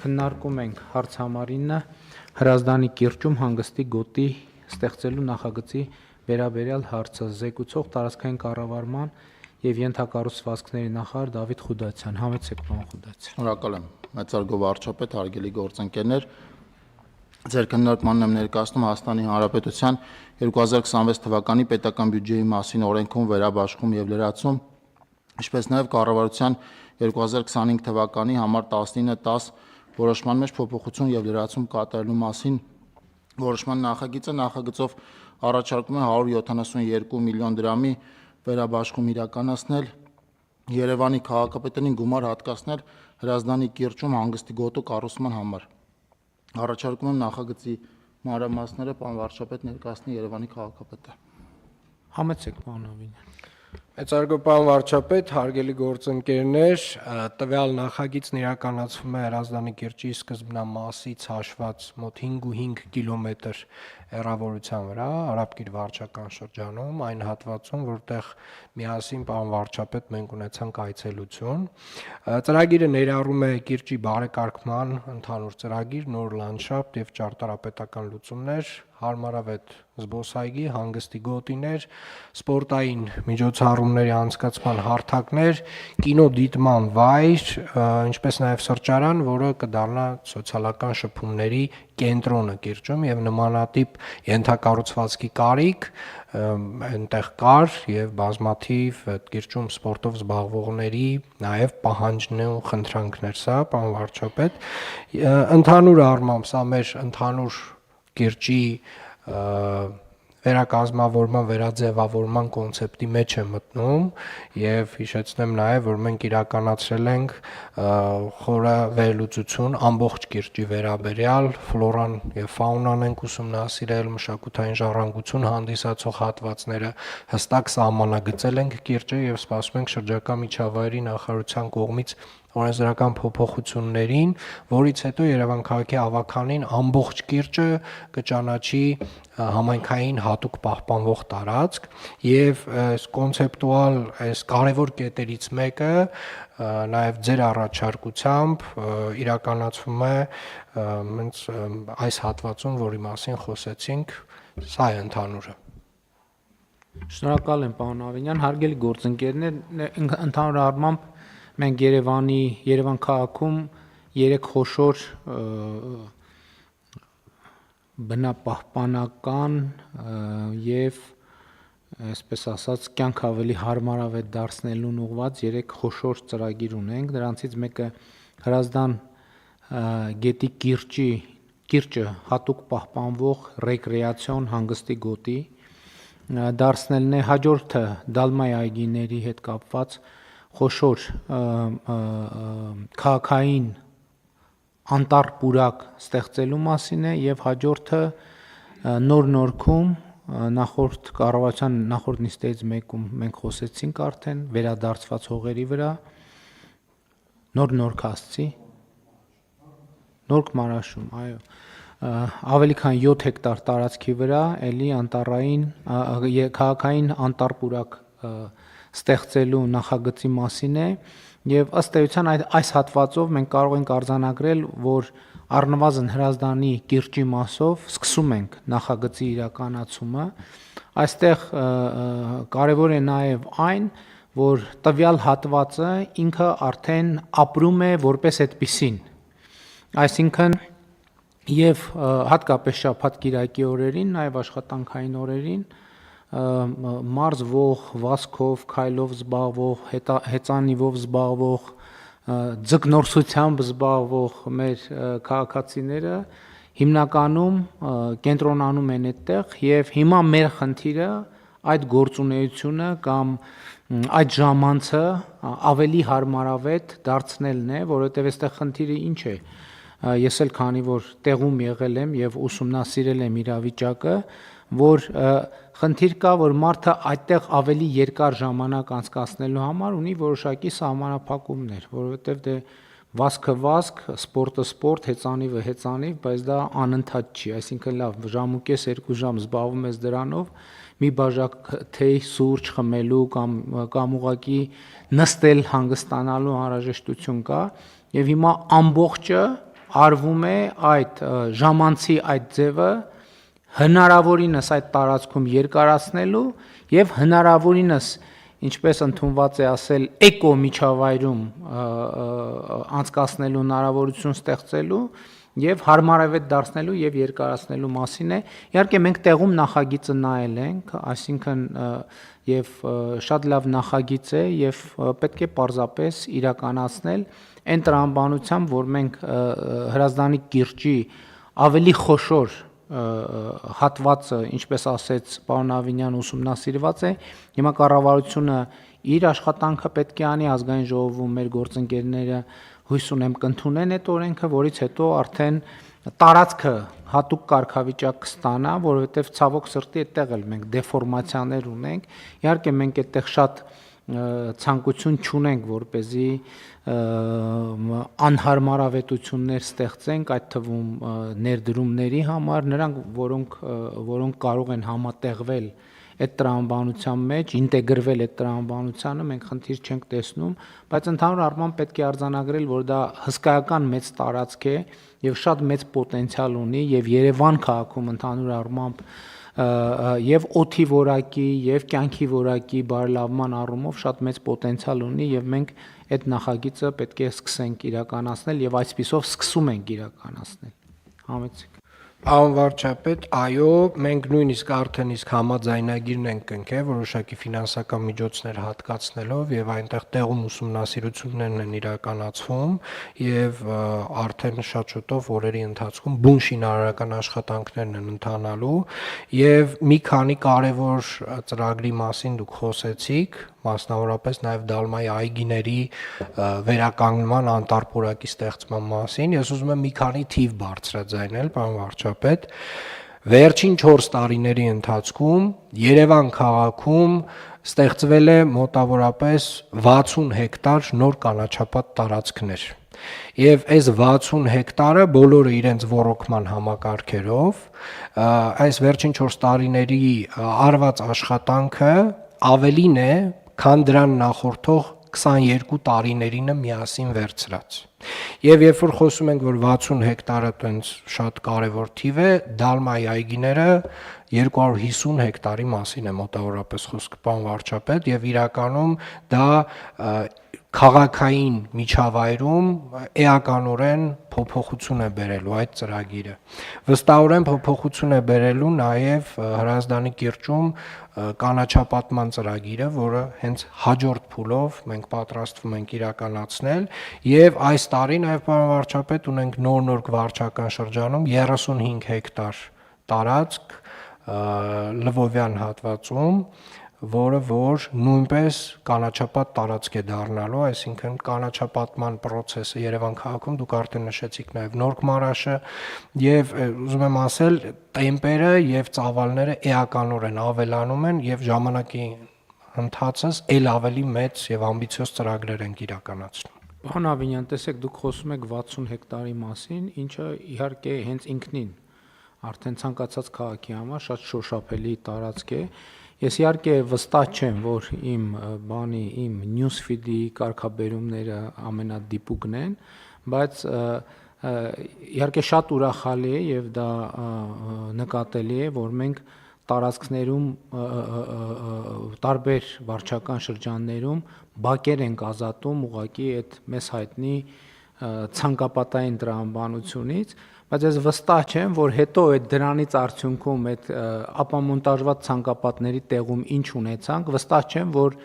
քննարկում ենք հարց համար 9 Հրազդանի կիրճում հանգստի գոտի ստեղծելու նախագծի վերաբերյալ հարցը զեկուցող տարածքային կառավարման եւ ենթակառուցվածքների նախարար Դավիթ Խուդացյան։ Համեցեք, պարոն Խուդացյան։ Շնորհակալ եմ, մեծարգո վարչապետ, հարգելի գործընկերներ։ Ձեր քննարկմանն եմ ներկայացնում Հայաստանի Հանրապետության 2026 թվականի պետական բյուջեի մասին օրենքում վերաբաշխում եւ լրացում, ինչպես նաեւ կառավարության 2025 թվականի համար 1910 որոշման մեջ փոփոխություն եւ լրացում կատարելու մասին որոշման նախագիծը նախագծով առաջարկում է 172 միլիոն դրամի վերաբաշխում իրականացնել Երևանի քաղաքապետարին գումար հատկացնել Հրազդանի կիրճում հանգստի գոտու կառուցման համար։ Առաջարկում եմ նախագծի մանրամասները պարոն վարչապետ ներկայացնի Երևանի քաղաքապետը։ Համեցեք, պարոն Ավինյան։ Մեծարգո պարոն վարչապետ, հարգելի գործընկերներ, տվյալ նախագիծն իրականացվում է Հրազդանի կիրճի սկզբնամասից հաշված մոտ 5.5 կիլոմետր հեռավորության վրա, Արաբկիր վարչական շրջանում, այն հատվածում, որտեղ միասին պարոն վարչապետ մենք ունեցանք այցելություն։ Ծրագիրը ներառում է կիրճի բարեկարգման ընդհանուր ծրագիր, նոր լանդշաֆտ եւ ճարտարապետական լուծումներ, հարմարավետ զբոսայգի, հանգստի գոտիներ, սպորտային միջոցառումների անցկացման հարթակներ, կինոդիտման վայր, ինչպես նաև սրճարան, որը կդառնա սոցիալական շփումների կենտրոնը կիրճում եւ նմանատիպ ենթակառուցվածքի կարիք այնտեղ կար եւ բազմաթիվ կիրճում սպորտով զբաղվողների նաև պահանջն ու խնդրանքներ սա, պարոն վարչապետ, ընդհանուր առմամբ սա մեր ընդհանուր կիրճի վերակազմավորման, վերաձևավորման կոնցեպտի մեջ է մտնում եւ հիշեցնեմ նաեւ, որ մենք իրականացրել ենք խորը վերլուծություն ամբողջ կիրճի վերաբերյալ, ֆլորան եւ ֆաունան ենք ուսումնասիրել, մշակութային ժառանգություն հանդիսացող հատվածները հստակ սահմանագծել ենք կիրճը եւ սպասում ենք շրջակա միջավայրի նախարարության կողմից օրենսդրական փոփոխություններին, որից հետո Երևան քաղաքի ավականին ամբողջ կիրճը կճանաչի համայնքային հատուկ պահպանվող տարածք եւ այս կոնցեպտուալ այս կարևոր կետերից մեկը նաեւ ձեր առաջարկությամբ իրականացվում է հենց այս հատվածում, որի մասին խոսեցինք, սա է ընդհանուրը։ Շնորհակալ եմ, պարոն Ավինյան, հարգելի գործընկերներ, ընդհանուր առմամբ մենք Երևան քաղաքում 3 խոշոր բնապահպանական եւ այսպես ասած կյանք ավելի հարմարավետ դարձնելուն ուղղված 3 խոշոր ծրագիր ունենք, դրանցից մեկը Հրազդան գետի կիրճը հատուկ պահպանվող ռեկրեացիոն հանգստի գոտի դարձնելն է, հաջորդը Դալմայի այգիների հետ կապված խոշոր քաղաքային անտառ պուրակ ստեղծելու մասին է եւ հաջորդը Նոր Նորքում նախորդ կառավարության նախորդ նիստերից մեկում մենք խոսեցինք արդեն վերադարձված հողերի վրա Նոր Նորքասցի Նորք Մարաշում, այո, ավելի քան 7 հեկտար տարածքի վրա էլի անտառային քաղաքային անտառ պուրակ ստեղծելու նախագծի մասին է եւ ըստ էության այս հատվածով մենք կարող ենք արձանագրել, որ առնվազն Հրազդանի կիրճի մասով սկսում ենք նախագծի իրականացումը։ Այստեղ կարևոր է նաեւ այն, որ տվյալ հատվածը ինքը արդեն ապրում է որպես այդպիսին։ Այսինքն եւ հատկապես շաբաթ-կիրակի օրերին, նաեւ աշխատանքային օրերին մարզվող, վազքով, քայլով զբաղվող, հեծանիվով զբաղվող, ձկնորսությամբ զբաղվող մեր քաղաքացիները հիմնականում կենտրոնանում են այդտեղ եւ հիմա մեր խնդիրը այդ գործունեությունը կամ այդ ժամանցը ավելի հարմարավետ դարձնելն է, որովհետեւ այստեղ խնդիրը ինչ է։ Ես էլ քանի որ տեղում եղել եմ եւ ուսումնասիրել եմ իրավիճակը, որ խնդիր կա, որ մարդը այդտեղ ավելի երկար ժամանակ անցկացնելու համար ունի որոշակի սահմանափակումներ, որովհետև դե վազքը վազք, սպորտը սպորտ, հեծանիվը հեծանիվ, բայց դա անընդհատ չի, այսինքն լավ, ժամ ու կես 2 ժամ զբաղվում ես դրանով, մի բաժակ թեյ, սուրճ խմելու կամ ուղղակի նստել հանգստանալու անհրաժեշտություն կա, եւ հիմա ամբողջը արվում է այդ ժամանցի այդ ձևը հնարավորինս այդ տարածքում երկարացնելու եւ հնարավորինս ինչպես ընդունված է ասել էկո միջավայրում անցկացնելու հնարավորություն ստեղծելու եւ հարմարավետ դարձնելու եւ երկարացնելու մասին է։ Իհարկե մենք տեղում նախագիծը նայել ենք, այսինքն եւ շատ լավ նախագիծ է եւ պետք է պարզապես իրականացնել այն տրամաբանությամբ, որ մենք Հրազդանի կիրճի ավելի խոշոր հատվածը, ինչպես ասեց պարոն Ավինյանը, ուսումնասիրված է։ Հիմա կառավարությունը իր աշխատանքը պետք է անի, ազգային ժողովում մեր գործընկերները հույս ունեմ կընդունեն այդ օրենքը, որից հետո արդեն տարածքը հատուկ կարգավիճակ կստանա, որովհետև ցավոք սրտի այդտեղ էլ մենք դեֆորմացիաներ ունենք։ Իհարկե մենք այդտեղ շատ ցանկություն չունենք, որպեսզի անհարմարավետություններ ստեղծենք, այդ թվում ներդրումների համար, նրանք, որոնք կարող են համատեղվել այդ տրամաբանության մեջ, ինտեգրվել այդ տրամաբանությանը, մենք խնդիր չենք տեսնում, բայց ընդհանուր առմամբ պետք է արձանագրել, որ դա հսկայական մեծ տարածք է եւ շատ մեծ պոտենցիալ ունի եւ Երևան քաղաքում ընդհանուր առմամբ եւ օդի որակի եւ կյանքի որակի բարելավման առումով շատ մեծ պոտենցիալ ունի եւ մենք այդ նախագիծը պետք է սկսենք իրականացնել եւ այսպիսով սկսում ենք իրականացնել։ Համեցեք։ Պարոն վարչապետ, այո, մենք նույնիսկ արդեն իսկ համաձայնագիրն ենք կնքել որոշակի ֆինանսական միջոցներ հատկացնելով եւ այնտեղ տեղում ուսումնասիրություններն են իրականացվում եւ արդեն շատ շուտով օրերի ընթացքում բուն շինարարական աշխատանքներն են ընթանալու եւ մի քանի կարեւոր ծրագրի մասին դուք խոսեցիք, մասնավորապես նաև Դալմայի այգիների վերականգնման անտառ-պուրակի ստեղծման մասին։ Ես ուզում եմ մի քանի թիվ բարձրաձայնել, պարոն վարչապետ։ Վերջին 4 տարիների ընթացքում Երևան քաղաքում ստեղծվել է մոտավորապես 60 հեկտար նոր կանաչապատ տարածքներ։ Եվ այս 60 հեկտարը բոլորը իրենց ոռոգման համակարգերով այս վերջին 4 տարիների արված աշխատանքը ավելին է, քան դրան նախորդող 22 տարիներինը միասին վերցրած։ Եվ երբ որ խոսում ենք, որ 60 հեկտարը տենց շատ կարևոր թիվ է, Դալմայի այգիները 250 հեկտարի մասին է մոտավորապես խոսքը, պարոն վարչապետ, եւ իրականում դա քաղաքային միջավայրում էականորեն փոփոխություն է բերելու այդ ծրագիրը։ Վստահորեն փոփոխություն է բերելու նաև Հրազդանի կիրճում կանաչապատման ծրագիրը, որը հենց հաջորդ փուլով մենք պատրաստվում ենք իրականացնել, եւ այս տարի նաև պարոն վարչապետ ունենք նոր վարչական շրջանում 35 հեկտար տարածք Լվովյան հատվածում, որը որ նույնպես կանաչապատ տարածք է դառնալու, այսինքն կանաչապատման process-ը Երևան քաղաքում դուք արդեն նշեցիք նաև Նորք Մարաշը եւ ուզում եմ ասել տեմպերը եւ ծավալները էականորեն ավելանում են եւ ժամանակի ընթացած ել ավելի մեծ եւ ամբիցիոզ ծրագրեր են իրականացնում։ Պարոն Ավինյան, տեսեք, դուք խոսում եք 60 հեկտարի մասին, ինչը իհարկե հենց ինքնին արդեն ցանկացած քաղաքի համար շատ շոշափելի տարածք է։ Ես իհարկե վստահ չեմ, որ իմ news feed-ի կարգաբերումները ամենադիպուկն են, բայց իհարկե շատ ուրախալի է եւ դա նկատելի է, որ մենք տարածքներում տարբեր վարչական շրջաններում բակեր ենք ազատում ուղղակի այդ մեզ հայտնի ցանկապատային տրամաբանությունից, բայց ես վստահ չեմ, որ հետո այդ դրանից արդյունքում այդ ապամոնտաժված ցանկապատների տեղում ինչ ունեցանք, վստահ չեմ, որ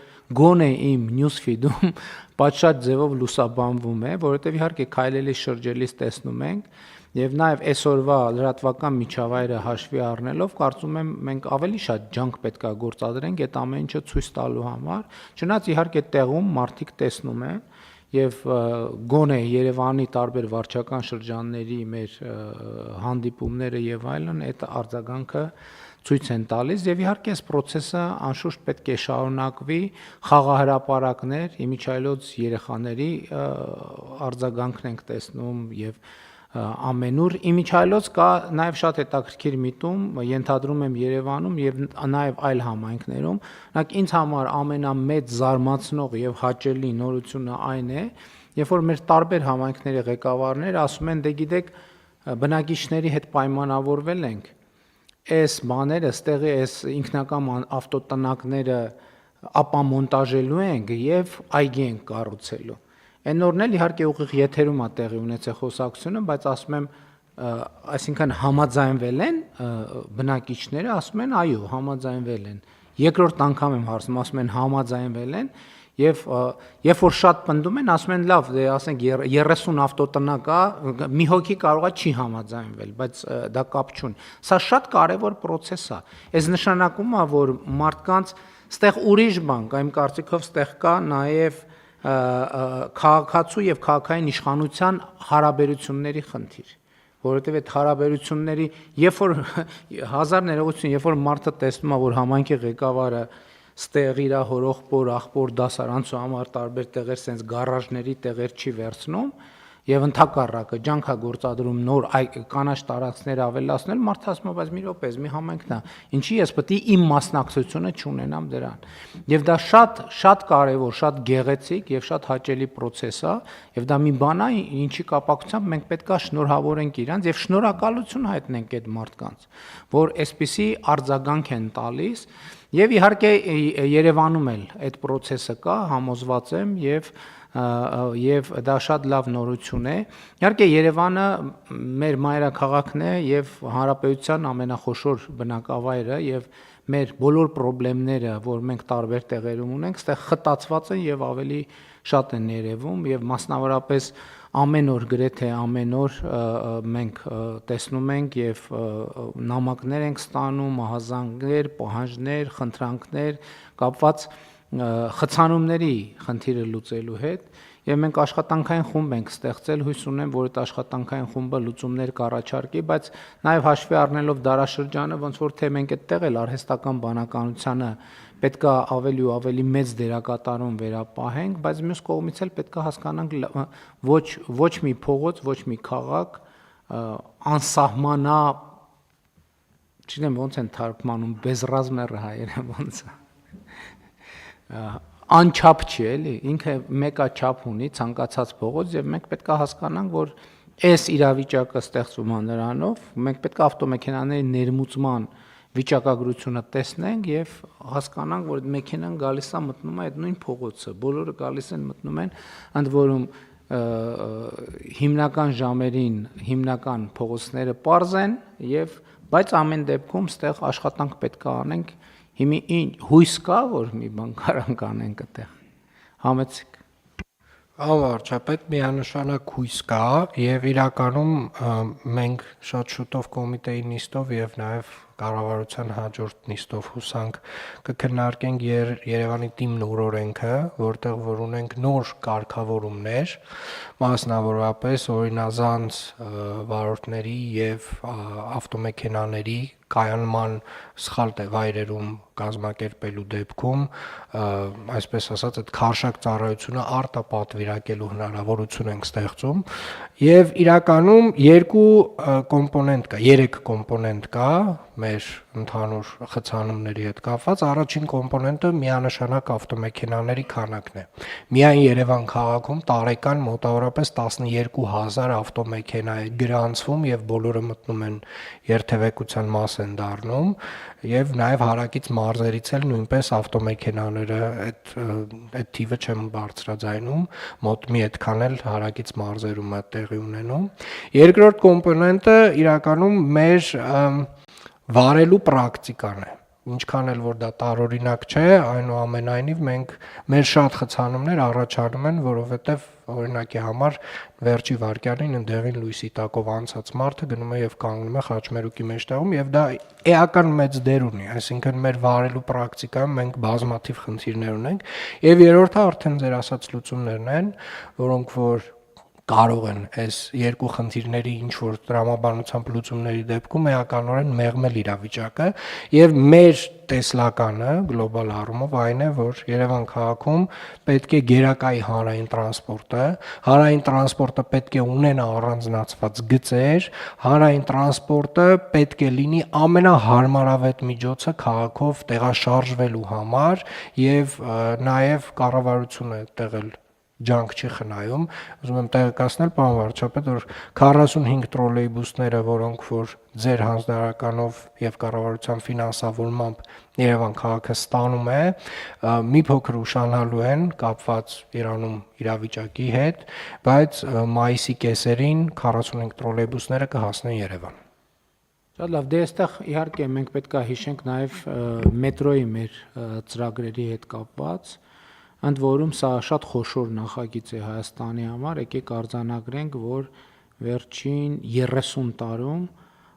գոնե իմ news feed-ում պատշաճ ձևով լուսաբանվում է, որովհետև իհարկե քայլելի շրջելիս տեսնում ենք եւ նաեւ այսօրվա լրատվական միջավայրը հաշվի առնելով կարծում եմ մենք ավելի շատ ջանք պետք է գործադրենք այդ ամեն ինչը ցույց տալու համար, չնայած իհարկե տեղում մարդիկ տեսնում են եւ գոնե Երևանի տարբեր վարչական շրջանների մեր հանդիպումները եւ այլն այդ արձագանքը ցույց են տալիս եւ իհարկե այս process-ը անշուշտ պետք է շարունակվի, խաղահրապարակներ, իմիջիայլոց երեխաների արձագանքն ենք տեսնում եւ ամենուր իմիջիայլոց կա նաև շատ հետաքրքիր միտում, ենթադրում եմ Երևանում եւ նաև այլ համայնքներում, օրինակ ինձ համար ամենամեծ զարմացնող եւ հաճելի նորությունը այն է, երբ որ մեր տարբեր համայնքների ղեկավարները ասում են, դե գիտեք, բնակիչների հետ պայմանավորվել ենք, այս բաները, ստեղի այս ինքնական ավտոտնակները ապամոնտաժելու ենք եւ այգի ենք կառուցելու։ Այն օրն էլ իհարկե ուղիղ եթերում է տեղի ունեցել խոսակցությունը, բայց ասում եմ, այսինքն համաձայնվել են բնակիչները, ասում են այո, համաձայնվել են։ Երկրորդ անգամ եմ հարցնում, ասում են համաձայնվել են եւ երբ որ շատ պնդում են, ասում են լավ, դե ասենք 30 ավտոտնակ կա, մի հոգի կարողա չի համաձայնվել, բայց դա կապ չունի։ Սա շատ կարևոր process է։ Այս նշանակում է, որ մարդկանց ստեղ ուրիշ բան կա, իմ կարծիքով ստեղ կա նաեւ քաղաքացու եւ քաղաքային իշխանության հարաբերությունների խնդիր, որովհետեւ այդ հարաբերությունների, երբ որ հազար ներողություն, երբ որ մարդը տեսնում է, որ համայնքի ղեկավարը ստեղ իր հորոխբոր, աղբոր դասարանցու համար տարբեր տեղեր sense գարաժների տեղեր չի վերցնում եւ ընդհակառակը ջանքա գործադրում նոր կանաչ տարածքներ ավելացնել, մարդը ասում է, բայց մի րոպե, մի համայնքն է, ինչի ես պետք է իմ մասնակցությունը չունենամ դրան։ Եվ դա շատ կարևոր, շատ գեղեցիկ եւ շատ հաճելի process է, եւ դա մի բան է, ինչի կապակցությամբ մենք պետք է շնորհավորենք իրանց եւ շնորհակալություն հայտնենք այդ մարդկանց, որ այսպիսի արձագանք են տալիս եւ իհարկե Երևանում էլ այդ process-ը կա, համոզված եմ եւ դա շատ լավ նորություն է։ Իհարկե Երևանը մեր մայրաքաղաքն է եւ հանրապետության ամենախոշոր բնակավայրը եւ մեր բոլոր խնդիրները, որ մենք տարբեր տեղերում ունենք, այստեղ խտացված են եւ ավելի շատ են երևում եւ մասնավորապես ամեն օր գրեթե ամեն օր մենք տեսնում ենք եւ նամակներ ենք ստանում, ահազանգներ, պահանջներ, խնդրանքներ կապված խցանումների խնդիրը լուծելու հետ եւ մենք աշխատանքային խումբ ենք ստեղծել, հույս ունեմ, որ այդ աշխատանքային խումբը լուծումներ կառաջարկի, բայց նաեւ հաշվի առնելով դարաշրջանը, ոնց որ թե մենք այդտեղ էլ արհեստական բանականությանը պետքա ավելի ու ավելի մեծ դերակատարում վերապահենք, բայց մյուս կողմից էլ պետքա հասկանանք ոչ մի փողոց, ոչ մի քաղաք անսահմանա, չգիտեմ ոնց են թարգմանում, բեզրազմերը հայերը ոնց է անչափ չի, էլի, ինքը մեկա չափ ունի, ցանկացած փողոց եւ մենք պետք է հասկանանք, որ այս իրավիճակը ստեղծում է նրանով, մենք պետք է ավտոմեքենաների ներմուծման վիճակագրությունը տեսնենք եւ հասկանանք, որ այդ մեքենան գալիս է մտնում է այդ նույն փողոցը, բոլորը գալիս են մտնում են, ընդ որում հիմնական ժամերին հիմնական փողոցները պարզ են եւ բայց ամեն դեպքում ստեղ աշխատանք պետք է անենք հիմի հույս կա, որ մի բան կարանք անենք այդտեղ, համեցիկ։ Անվարչապետ միանշանակ հույս կա եւ իրականում մենք շատ շուտով կոմիտեի նիստով եւ նաեւ կառավարության հաջորդ նիստով հուսանք կքննարկենք Երևանի թիմն օրենքը, որտեղ որ ունենք նոր կարգավորումներ, մասնավորապես օրինազանց վարորդների եւ ավտոմեքենաների կայանման սխալ վայրերում կազմակերպելու դեպքում, այսպես ասած, այդ քարշակ ծառայությունը արտապատվիրակելու հնարավորություն ենք ստեղծում եւ իրականում երկու կոմպոնենտ կա, 3 կոմպոնենտ կա մեր ընդհանուր խցանումների հետ կապված։ Առաջին կոմպոնենտը միանշանակ ավտոմեքենաների քանակն է։ Միայն Երևան քաղաքում տարեկան մոտավորապես 12000 ավտոմեքենա է գրանցվում եւ բոլորը մտնում են երթևեկության մաս են դառնում եւ նաեւ հարակից մարզերից էլ նույնպես ավտոմեքենաները այդ թիվը չեմ բարձրաձայնում, մոտ մի այդքան էլ հարակից մարզերում է տեղի ունենում։ Երկրորդ կոմպոնենտը իրականում մեր վարելու պրակտիկան է։ Ինչքան էլ որ դա տարօրինակ չէ, այնուամենայնիվ մենք մեր շատ խցանումներ առաջանում են, որովհետև օրինակի համար վերջի վայրկյանին ընդեղին լույսի տակով անցած մարդը գնում է եւ կանգնում է խաչմերուկի մեջտեղում եւ դա էական մեծ դեր ունի, այսինքն մեր վարելու պրակտիկայում մենք բազմաթիվ խնդիրներ ունենք եւ երրորդը արդեն ձեր ասած լուծումներն են, որոնք որ կարող են այս երկու խնդիրների ինչ որ տրամաբանությամբ լուծումների դեպքում էականորեն մեղմել իրավիճակը եւ մեր տեսլականը գլոբալ առումով այն է, որ Երևան քաղաքում պետք է գերակայի հանրային տրանսպորտը պետք է ունենա առանձնացված գծեր, հանրային տրանսպորտը պետք է լինի ամենահարմարավետ միջոցը քաղաքով տեղաշարժվելու համար եւ նաեւ կառավարությունը տեղել ջանք չի խնայում։ Ուզում եմ տեղեկացնել պարոն վարչապետ, որ 45 տրոլեյբուսները, որոնք որ ձեր հանձնարարականով եւ կառավարության ֆինանսավորմամբ Երևան քաղաքը ստանում է, մի փոքր ուշանալու են կապված Իրանում իրավիճակի հետ, բայց մայիսի կեսերին 45 տրոլեյբուսները կհասնեն Երևան։ Շատ լավ, դե այստեղ իհարկե մենք պետք է հիշենք նաև մետրոյի մեր ծրագրերի հետ կապված, ընդ որում սա շատ խոշոր նախագիծ է Հայաստանի համար, եկեք արձանագրենք, որ վերջին 30 տարում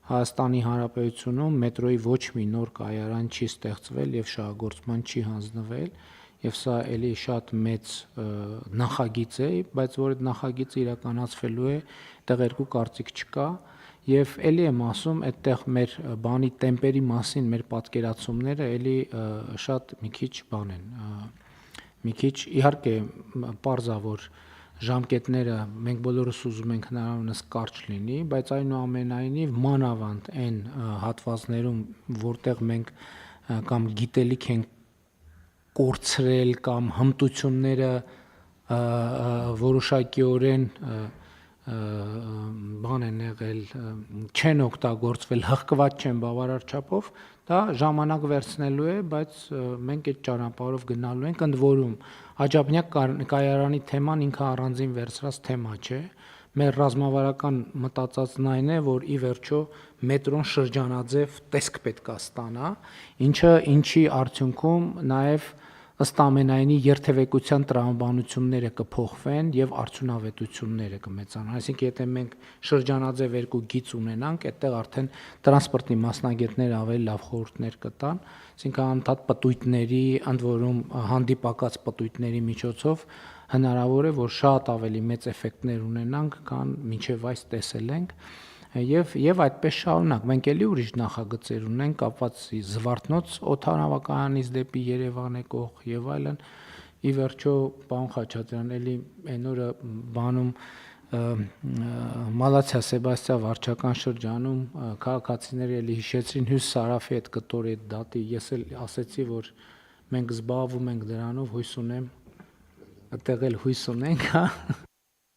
Հայաստանի Հանրապետությունում մետրոյի ոչ մի նոր կայարան չի ստեղծվել եւ շահագործման չի հանձնվել, եւ սա էլի շատ մեծ նախագիծ է, բայց որ այդ նախագիծը իրականացվելու է, այդտեղ երկու կարծիք չկա։ Եվ էլի եմ ասում, այդտեղ մեր բանի տեմպերի մասին մեր պատկերացումները էլի շատ մի քիչ բան են։ Մի քիչ իհարկե պարզա որ ժամկետները մենք բոլորս ուզում ենք հնարավորինս կարճ լինի, բայց այնուամենայնիվ մանավանդ այն հատվածներում, որտեղ մենք կամ գիտելիք ենք կորցրել կամ հմտությունները որոշակիորեն բան են եղել, չեն օգտագործվել, հղկված չեն բավարար չափով, դա ժամանակ վերցնելու է, բայց մենք այդ ճանապարհով գնալու ենք, ընդ որում Աջափնյակ կայարանի թեման ինքը առանձին վերցրած թեմա չէ։ Մեր ռազմավարական մտածածն այն է, որ ի վերջո մետրոն շրջանաձև տեսք պետք է ստանա, ինչի արդյունքում նաև ըստ ամենայնի երթևեկության տրամաբանությունները կփոխվեն եւ արդյունավետությունները կմեծանան։ Այսինքն եթե մենք շրջանաձև երկու գիծ ունենանք, այդտեղ արդեն տրանսպորտի մասնագետները ավելի լավ խորհուրդներ կտան, այսինքն անդադ պտույտների, ընդ որում հանդիպակաց պտույտների միջոցով հնարավոր է որ շատ ավելի մեծ էֆեկտներ ունենանք, քան մինչև այս տեսել ենք։ Եվ այդպես շարունակ մենք էլի ուրիշ նախագծեր ունենք կապված Զվարթնոց օդանավակայանից դեպի Երևան եկող եւ այլն։ Ի վերջո, պարոն Խաչատրյան, էլի այն օրը բանում Մալացիա Սեբաստիա վարչական շրջանում քաղաքացիները էլի հիշեցրին Հյուս Սարաֆի այդ կտորի այդ դատի, ես էլ ասեցի, որ մենք զբաղվում ենք դրանով, հույս ունեմ, այդտեղ էլ հույս ունենք, հա։